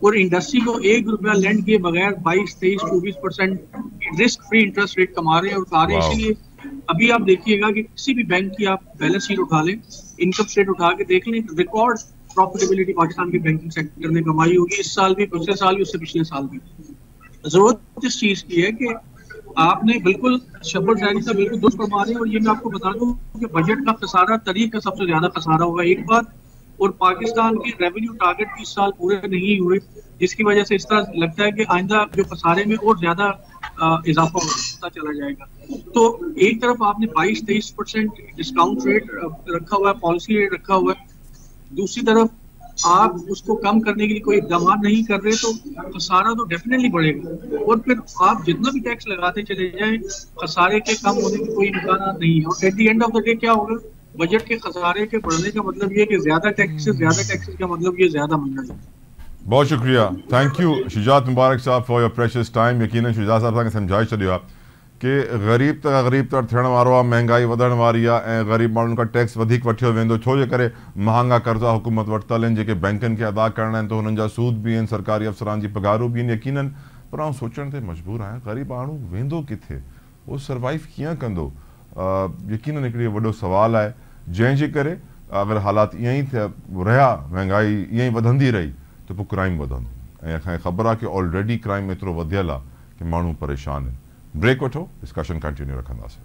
Speaker 3: और इंडस्ट्री को 1 रुपया लैंड किए बगैर 22-23-24% रिस्क फ्री इंटरेस्ट रेट कमा रहे हैं और खा रहे हैं। इसीलिए अभी आप देखिएगा कि किसी भी बैंक की आप बैलेंस शीट उठा लें, इनकम स्टेट उठा के देख लें, रिकॉर्ड प्रॉफिटेबिलिटी पाकिस्तान के बैंकिंग सेक्टर ने कमाई होगी, इस साल भी, पिछले साल भी, उससे पिछले साल भी। जरूरत इस चीज की है कि आपने बिल्कुल शब्बर जारी का बिल्कुल दुरुस्त फरमा रहे हैं, और ये मैं आपको बता दूं कि बजट का खसारा तरीक का सबसे ज्यादा खसारा होगा एक बात, और पाकिस्तान के रेवेन्यू टारगेट इस साल पूरे नहीं हुए, जिसकी वजह से इस तरह लगता है कि आइंदा जो खसारे में और ज्यादा इजाफा होता चला जाएगा। तो एक तरफ आपने 22-23% डिस्काउंट रेट रखा हुआ है, पॉलिसी रेट रखा हुआ है, दूसरी तरफ आप उसको कम करने के लिए कोई इकदाम नहीं कर रहे, तो खसारा तो डेफिनेटली बढ़ेगा। और फिर आप जितना भी टैक्स लगाते चले जाएं, खसारे के कम होने की कोई इम्कान नहीं है। और at the end of the day क्या होगा, बजट के खसारे के बढ़ने का मतलब ये कि ज्यादा टैक्सेस का मतलब ये ज्यादा महंगाई।
Speaker 1: बहुत शुक्रिया, thank you Shujaat Mubarak sahab for your precious time. यकीनन शुजात साहब खे समझाई छॾियो कि गरीब तर थियण वारो आहे, महंगाई वधण वारी आहे ऐं ग़रीब माण्हुनि खां टैक्स वधीक वठियो वेंदो, छो जे करे महांगा कर्ज़ा हुकूमत वरितल आहिनि जेके बैंकनि खे अदा करणा आहिनि, तो हुननि जा सूद बि आहिनि, सरकारी अफ़सरान जी पघारूं बि आहिनि। यकीनन पर आउं सोचण ते मजबूर आहियां, ग़रीब माण्हू वेंदो किथे, उहो सर्वाइव कीअं कंदो? यकीनन हिकिड़ी वॾो सवाल आहे जंहिंजे करे अगर हालात यहीं थे रहा महंगाई यहीं वधंदी रही तो पोइ क्राइम वधंदो ऐं असांखे ख़बर आहे कि ऑलरेडी क्राइम एतिरो वधियल आहे कि माण्हू परेशान आहिनि। ब्रेक वठो, डिस्कशन कंटिन्यू रखंदासीं।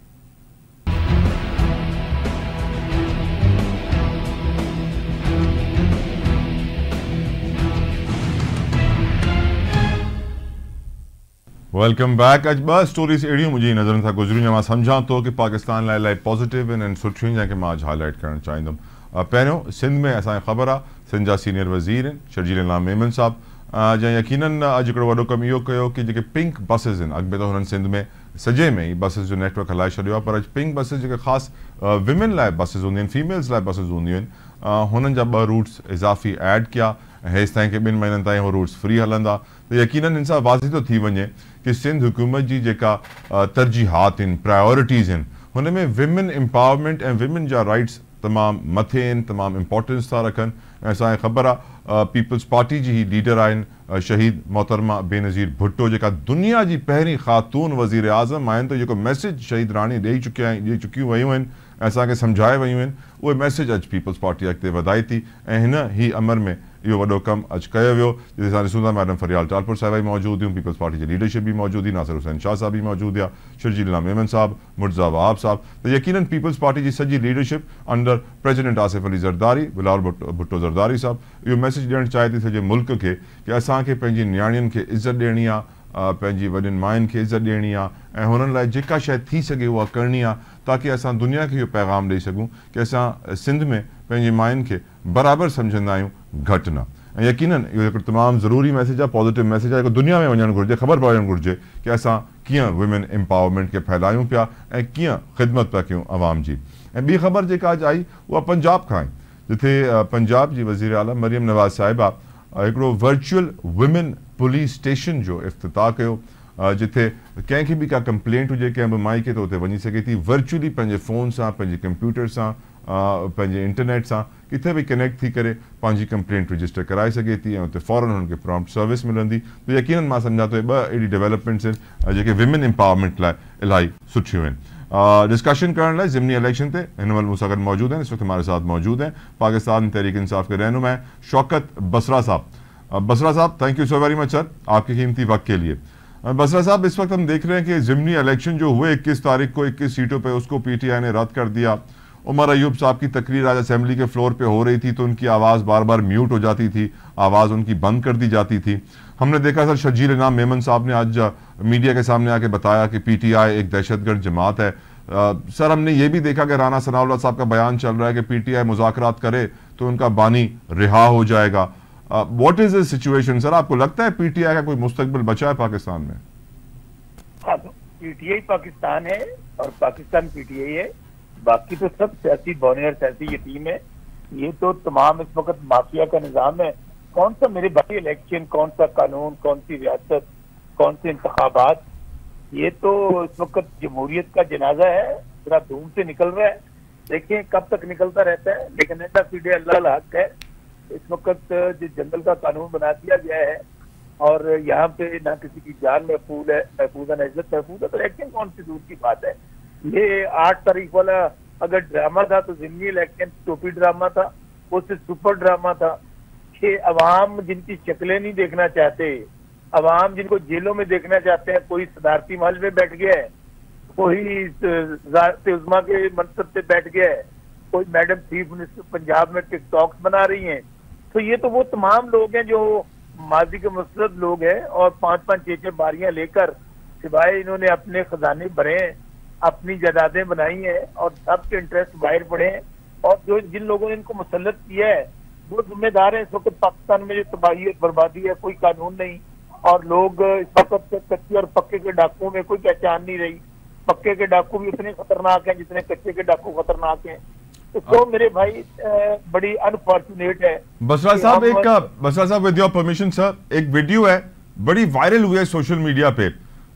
Speaker 1: Welcome back. अज ब स्टोरीज़ अड़ियों मुझी नज़रनि सां गुज़रियूं मां सम्झां थो कि पाकिस्तान लाइ इलाही पॉज़िटिव आहिनि ऐं सुठियूं जंहिंखे मां अॼु हाईलाइट करणु चाहींदुमि। पहिरियों सिंध में असांखे ख़बर आहे सिंध जा सीनियर वज़ीर आहिनि शर्जील इलाम मेमन साहब, जंहिं यकीनन अॼु हिकिड़ो वॾो कमु इहो कयो कि जेके पिंक बसिस आहिनि, अॻु में त हुननि सिंध में सॼे में ई बसिस जो नेटवर्क हलाए छॾियो आहे, पर अॼु पिंक बसिस जेके ख़ासि विमेन लाइ बसिस हूंदियूं आहिनि, फीमेल्स लाइ बसिस हूंदियूं आहिनि, हुननि जा 2 रूट्स इज़ाफ़ी ऐड किया ऐं हेसि ताईं कि 2 महीननि ताईं उहे रूट्स फ्री हलंदा। त यकीनन इन सां वाज़ी थो थी वञे कि सिंध हुकूमत जी जेका तरजीहात आहिनि, प्रायोरिटीज़ आहिनि, हुन में विमेन एम्पावरमेंट ऐं विमेन जा राइट्स तमामु मथे आहिनि, तमामु इम्पोर्टेंस था रखनि। ऐं असांखे ख़बर आहे पीपल्स पार्टी जी ही लीडर आहिनि शहीद मोहतरमा बेनज़ीर भुट्टो, जेका दुनिया जी पहिरीं ख़ातून वज़ीर आज़म आहिनि। त जेको मैसेज शहीद राणी ॾेई चुकियूं वयूं आहिनि ऐं असांखे सम्झाए वयूं आहिनि, उहे मैसेज अॼु पीपल्स पार्टी अॻिते वधाई थी ऐं हिन ही अमर में इहो वॾो कमु अॼु कयो वियो। जिते असां ॾिसूं था मैडम फरियाल टालपुर साहिबा बि मौजूदु हुयूं, पीपल्स पार्टी जी लीडरशिप भी मौजूद हुई, नासिर हुसैन शाह साहब भी मौजूद हुआ, शर्जील इलाम मेमन साहब, मुर्तज़ा वहाब साहब। त यकीनन पीपल्स पार्टी जी सॼी leadership under president Asif Ali Zardari, Bilawal Bhutto Zardari साहब इहो मैसेज ॾियणु चाहे थी सॼे मुल्क खे कि असांखे पंहिंजी नियाणियुनि खे इज़त ॾियणी आहे, पंहिंजी वॾियुनि मायुनि खे इज़त ॾियणी आहे ऐं हुननि लाइ जेका शइ थी सघे उहा करणी आहे, ताकि असां दुनिया खे इहो पैगाम ॾेई सघूं कि असां सिंध में पंहिंजी मायुनि खे बराबरि सम्झंदा आहियूं, घटि न। ऐं यकीनन इहो हिकिड़ो तमामु ज़रूरी मैसेज आहे, पॉज़िटिव मैसेज आहे, जेको दुनिया में वञणु घुरिजे, ख़बर पवणु घुरिजे कि असां कीअं वुमेन एम्पावरमेंट खे फैलायूं पिया ऐं कीअं ख़िदमत पिया कयूं अवाम जी। ऐं ॿी ख़बर जेका अॼु आई उहा पंजाब खां आई, जिथे पंजाब जी वज़ीर आला मरियम नवाज़ साहिबा हिकिड़ो वर्चुअल वुमेन पुलिस स्टेशन जो इफ़्तिताह कयो, जिथे कंहिंखे बि का कंप्लेंट हुजे कंहिं बि माई खे त उते वञी सघे थी, वर्चुअली पंहिंजे फ़ोन सां, पंहिंजे कंप्यूटर सां, पंहिंजे इंटरनेट सां किथे बि कनेक्ट थी करे पंहिंजी कंप्लेंट रजिस्टर कराए सघे थी ऐं उते फ़ौरन हुनखे प्रॉम्प्ट सर्विस मिलंदी। त यकीनन मां सम्झां थो 2 अहिड़ी डेवलपमेंट्स आहिनि जेके विमेन एम्पावरमेंट लाइ इलाही सुठियूं आहिनि। डिस्कशन करण लाइ ज़िमनी इलेक्शन ते हिन महिल मूंसां गॾु मौजूद आहिनि, इस वक्त हमारे साथ मौजूद हैं पाकिस्तान तहरीक इंसाफ के रहनुमा शौकत बसरा साहब। बसरा साहब, thank you so very much sir आपके कीमती वक्त के लिए। बसरा साहब, इस वक्त हम देख रहे हैं कि ज़िमनी इलेक्शन जो हुए 21 तारीख को 21 सीटों पर, उसको PTI ने रद्द कर दिया। उमर अयूब साहब की तकरीर आज असेंबली के फ्लोर पे हो रही थी तो उनकी आवाज़ बार बार म्यूट हो जाती थी, आवाज़ उनकी बंद कर दी जाती थी। हमने देखा सर शर्जील इलाम मेमन साहब ने आज मीडिया के सामने आके बताया कि PTI एक दहशतगर्द जमात है। सर हमने ये भी देखा कि राना सनाउल्लाह साहब का बयान चल रहा है कि PTI मुज़ाकरात करे तो उनका बानी रिहा हो जाएगा। What is this situation sir? आपको लगता है PTI का कोई मुस्तकबिल बचा है पाकिस्तान में?
Speaker 4: हाँ, तो PTI पाकिस्तान है और पाकिस्तान PTI है, बाकी तो सब सियासी बौने और सियासी यतीम है। ये तो तमाम इस वक्त माफिया का निजाम है। कौन सा मेरे भाई इलेक्शन, कौन सा कानून, कौन सी रियासत, कौन से इंतखाबात, ये तो इस वक्त जमहूरियत का जनाजा है, जरा धूम से निकल रहा है। देखें कब तक निकलता रहता है, लेकिन ऐसा सीधे अल्लाह हक है। इस वक्त जो जंगल का कानून बना दिया गया है और यहाँ पे ना किसी की जान महफूज है, ना इज्जत महफूज है, तो इलेक्शन कौन सी दूर की बात है। ये 8 तारीख वाला अगर ड्रामा था तो ज़िमनी इलेक्शन टोपी ड्रामा था, वो सिर्फ सुपर ड्रामा था कि अवाम जिनकी शक्लें नहीं देखना चाहते, अवाम जिनको जेलों में देखना चाहते हैं, कोई सदारती महल में बैठ गया है, कोई ज़ात उज़्मा के मनसब पे बैठ गया है, कोई मैडम चीफ मिनिस्टर पंजाब में टिकटॉक्स बना रही हैं। तो ये तो वो तमाम लोग हैं जो माजी के मुस्तरद लोग हैं और 5-5, 6-6 बारियां लेकर सिवाय इन्होंने अपने खजाने भरे हैं, अपनी जायदादें बनाई हैं और सबके इंटरेस्ट बाहर पड़े हैं। और जो जिन लोगों ने इनको मुसल्लत किया है वो जिम्मेदार है। इस वक्त पाकिस्तान में जो तबाही और बर्बादी है, कोई कानून नहीं और लोग इस वक्त कच्चे और पक्के के डाकुओं में कोई पहचान नहीं रही। पक्के के डाकू भी उतने खतरनाक हैं जितने कच्चे के डाकू खतरनाक हैं। तो मेरे भाई बड़ी अनफॉर्चुनेट है।
Speaker 1: बसरा साहब विद योर परमिशन सर, एक वीडियो है बड़ी वायरल हुई है सोशल मीडिया पे,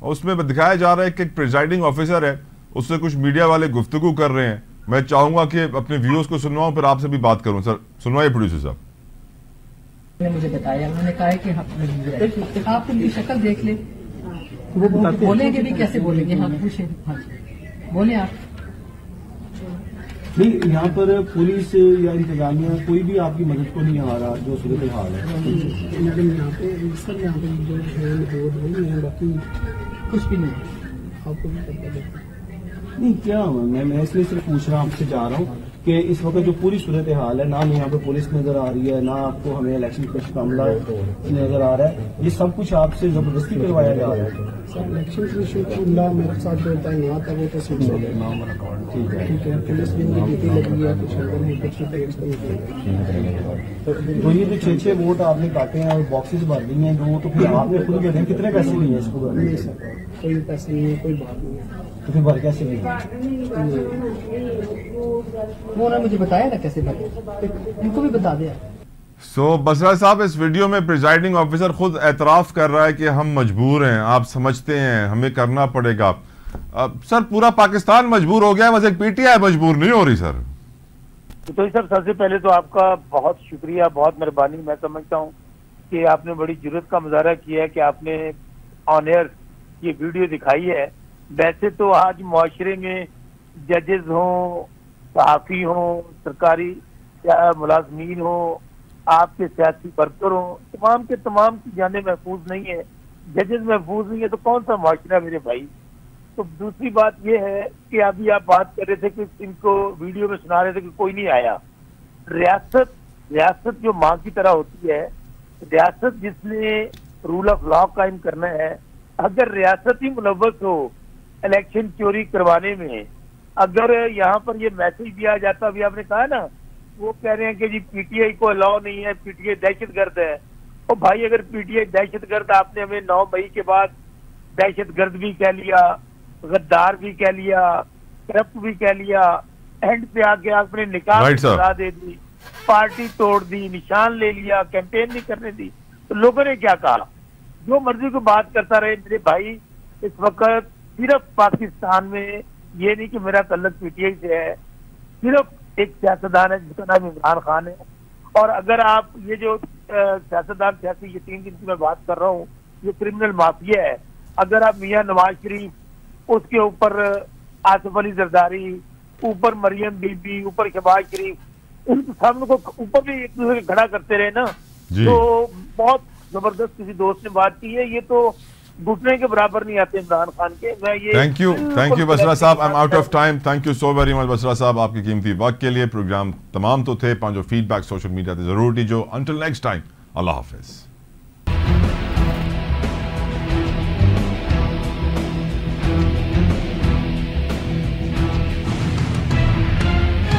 Speaker 1: उसमें दिखाया जा रहा है कि एक प्रिजाइडिंग ऑफिसर है, उससे कुछ मीडिया वाले गुफ्तगू कर रहे हैं। मैं चाहूंगा कि अपने व्यूअर्स को सुनवाऊं, फिर आपसे भी बात करूं। सर सुनवाइए प्रोड्यूसर साहब।
Speaker 5: ने मुझे बताया, उन्होंने कहा है कि आप उनकी शक्ल देख ले, वो बोलेंगे भी कैसे बोलेंगे। हाँ पूछे, हाँ बोले आप।
Speaker 6: नहीं, यहाँ पर पुलिस या इंतजामिया कोई भी आपकी मदद को नहीं आ रहा, जो सूरत हाल है।
Speaker 5: मैडम यहाँ पे सर, यहाँ पे जो है रोड है, बाकी कुछ भी नहीं, आपको भी पता है
Speaker 6: नहीं क्या मैं इसलिए सिर्फ पूछ रहा हूँ, आपसे जा रहा हूँ कि इस वक्त जो पूरी सूरत हाल है, ना यहाँ पे पुलिस नजर आ रही है, ना आपको हमें इलेक्शन कमीशन का अमला नजर आ रहा है, ये सब कुछ आपसे जबरदस्ती करवाया जा रहा है।
Speaker 5: सर इलेक्शन कमीशन का अमला मेरे साथ जो होता है यहाँ था, वो तो सिर्फ हो गया। ठीक है, पुलिस जिनकी ड्यूटी लगी है, कुछ अंदर है, कुछ
Speaker 6: तो ये जो 6 वोट आपने काटे हैं और बॉक्सेस भर दी हैं जो, तो फिर आपने खुद कहते हैं कितने पैसे लिए इसको?
Speaker 5: नहीं सर, कोई पैसे नहीं है, कोई बात नहीं है।
Speaker 6: तो फिर भर कैसे लिए?
Speaker 5: वो उन्होंने मुझे बताया ना कैसे भरे, इनको भी बता दिया।
Speaker 1: सो बसरा साहब, इस वीडियो में प्रिजाइडिंग ऑफिसर खुद एतराफ कर रहा है कि हम मजबूर हैं, आप समझते हैं हमें करना पड़ेगा। सर पूरा पाकिस्तान मजबूर हो गया है, बस एक पीटीआई मजबूर नहीं हो रही सर।
Speaker 4: तो सर सबसे पहले तो आपका बहुत शुक्रिया, बहुत मेहरबानी। मैं समझता हूँ कि आपने बड़ी जुर्रत का मुजाहरा किया है कि आपने ऑन एयर ये वीडियो दिखाई है। वैसे तो आज मुआशरे में जजेस हों, सहाफ़ी हों, सरकारी मुलाजमीन हों, आपके सियासी वर्कर हों, तमाम के तमाम की जानें महफूज नहीं है, जजेस महफूज नहीं है, तो कौन सा मुआशरा मेरे भाई। तो दूसरी बात यह है कि अभी आप बात कर रहे थे कि इनको वीडियो में सुना रहे थे कि कोई नहीं आया। रियासत जो माँ की तरह होती है, रियासत जिसने रूल ऑफ लॉ कायम करना है, अगर रियासत ही मुलव्वस हो इलेक्शन चोरी करवाने में, अगर यहाँ पर ये मैसेज दिया जाता, अभी आपने कहा ना, वो कह रहे हैं कि जी पीटीआई को अलाउ नहीं है, पीटीआई दहशतगर्द है। और भाई अगर पीटीआई दहशतगर्द, आपने हमें 9 मई के बाद दहशतगर्द भी कह लिया, गद्दार भी कह लिया, करप्ट भी कह लिया, एंड पे आके आपने निकाह सजा दे दी, पार्टी तोड़ दी, निशान ले लिया, कैंपेन नहीं करने दी, तो लोगों ने क्या कहा? जो मर्जी को बात करता रहे मेरे भाई। इस वक्त सिर्फ पाकिस्तान में, ये नहीं कि मेरा तल्लुक पीटीआई से है, सिर्फ एक सियासतदान है जिसका नाम इमरान खान है। और अगर आप ये जो सियासतदान, सियासी यतीम जिनकी मैं बात कर रहा हूँ, ये क्रिमिनल माफिया है। अगर आप मियां नवाज शरीफ, उसके ऊपर आसिफ अली जरदारी, ऊपर मरियम बीबी, ऊपर शहबाज शरीफ, इन सबको ऊपर भी एक दूसरे को खड़ा करते रहे ना, तो बहुत जबरदस्त किसी दोस्त ने बात की है। ये तो घुटने के बराबर नहीं आते इमरान खान के। मैं ये
Speaker 1: थैंक यू बसरा साहब, I am out of time. Thank you so very much Basra साहब, आपकी कीमती वक्त के लिए। प्रोग्राम तमाम तो थे, पंहिंजो फीडबैक सोशल मीडिया ते जरूर दीजो। अंटिल नेक्स्ट टाइम, अल्लाह हाफिज।